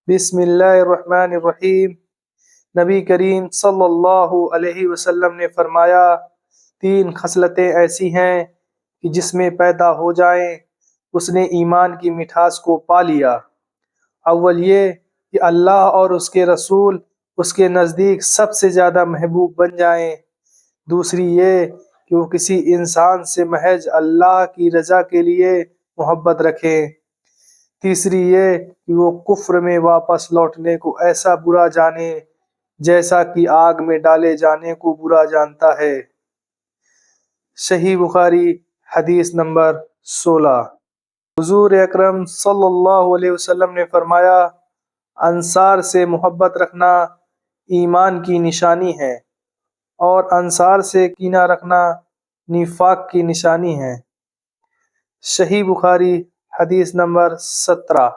بسم اللہ الرحمن الرحیم۔ نبی کریم صلی اللہ علیہ وسلم نے فرمایا، 3 خصلتیں ایسی ہیں کہ جس میں پیدا ہو جائیں اس نے ایمان کی مٹھاس کو پا لیا۔ اول یہ کہ اللہ اور اس کے رسول اس کے نزدیک سب سے زیادہ محبوب بن جائیں۔ دوسری یہ کہ وہ کسی انسان سے محض اللہ کی رضا کے لیے محبت رکھیں۔ تیسری یہ کہ وہ کفر میں واپس لوٹنے کو ایسا برا جانے جیسا کہ آگ میں ڈالے جانے کو برا جانتا ہے۔ صحیح بخاری حدیث نمبر 16۔ حضور اکرم صلی اللہ علیہ وسلم نے فرمایا، انصار سے محبت رکھنا ایمان کی نشانی ہے اور انصار سے کینہ رکھنا نفاق کی نشانی ہے۔ صحیح بخاری حدیث نمبر 17۔